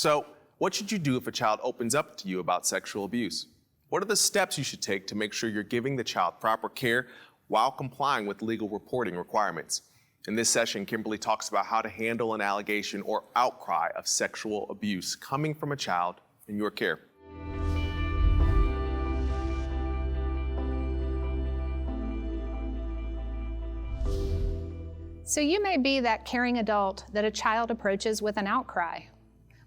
So, what should you do if a child opens up to you about sexual abuse? What are the steps you should take to make sure you're giving the child proper care while complying with legal reporting requirements? In this session, Kimberly talks about how to handle an allegation or outcry of sexual abuse coming from a child in your care. So you may be that caring adult that a child approaches with an outcry.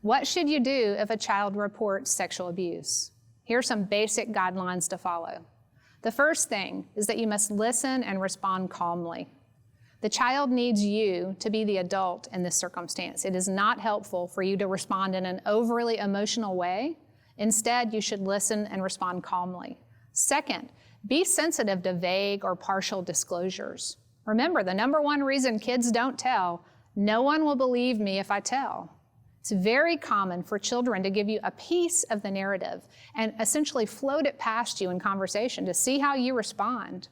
What should you do if a child reports sexual abuse? Here are some basic guidelines to follow. The first thing is that you must listen and respond calmly. The child needs you to be the adult in this circumstance. It is not helpful for you to respond in an overly emotional way. Instead, you should listen and respond calmly. Second, be sensitive to vague or partial disclosures. Remember, the number one reason kids don't tell, no one will believe me if I tell. It's very common for children to give you a piece of the narrative and essentially float it past you in conversation to see how you respond.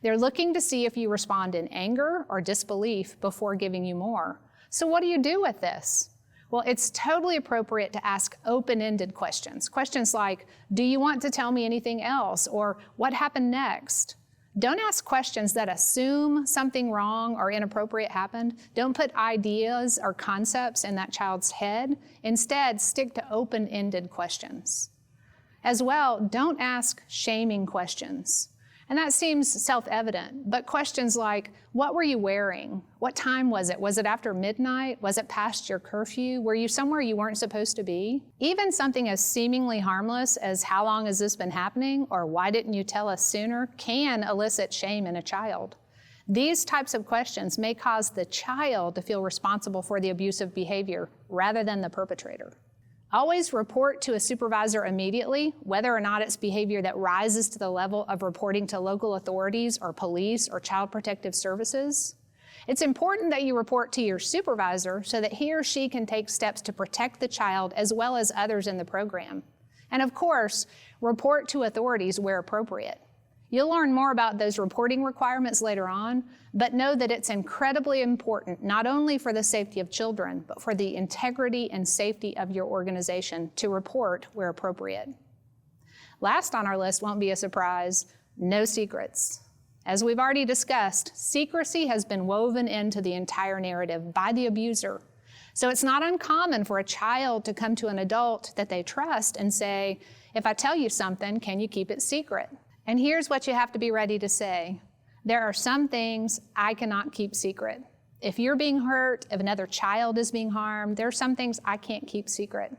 They're looking to see if you respond in anger or disbelief before giving you more. So what do you do with this? Well, it's totally appropriate to ask open-ended questions. Questions like, do you want to tell me anything else? Or what happened next? Don't ask questions that assume something wrong or inappropriate happened. Don't put ideas or concepts in that child's head. Instead, stick to open-ended questions. As well, don't ask shaming questions. And that seems self-evident, but questions like, what were you wearing? What time was it? Was it after midnight? Was it past your curfew? Were you somewhere you weren't supposed to be? Even something as seemingly harmless as how long has this been happening or why didn't you tell us sooner can elicit shame in a child. These types of questions may cause the child to feel responsible for the abusive behavior rather than the perpetrator. Always report to a supervisor immediately, whether or not it's behavior that rises to the level of reporting to local authorities or police or child protective services. It's important that you report to your supervisor so that he or she can take steps to protect the child as well as others in the program. And of course, report to authorities where appropriate. You'll learn more about those reporting requirements later on, but know that it's incredibly important, not only for the safety of children, but for the integrity and safety of your organization to report where appropriate. Last on our list won't be a surprise, no secrets. As we've already discussed, secrecy has been woven into the entire narrative by the abuser. So it's not uncommon for a child to come to an adult that they trust and say, if I tell you something, can you keep it secret? And here's what you have to be ready to say. There are some things I cannot keep secret. If you're being hurt, if another child is being harmed, there are some things I can't keep secret.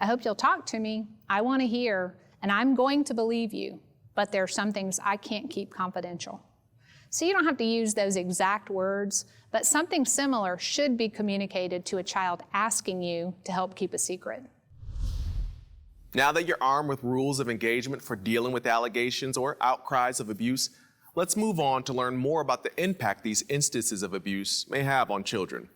I hope you'll talk to me. I want to hear, and I'm going to believe you, but there are some things I can't keep confidential. So you don't have to use those exact words, but something similar should be communicated to a child asking you to help keep a secret. Now that you're armed with rules of engagement for dealing with allegations or outcries of abuse, let's move on to learn more about the impact these instances of abuse may have on children.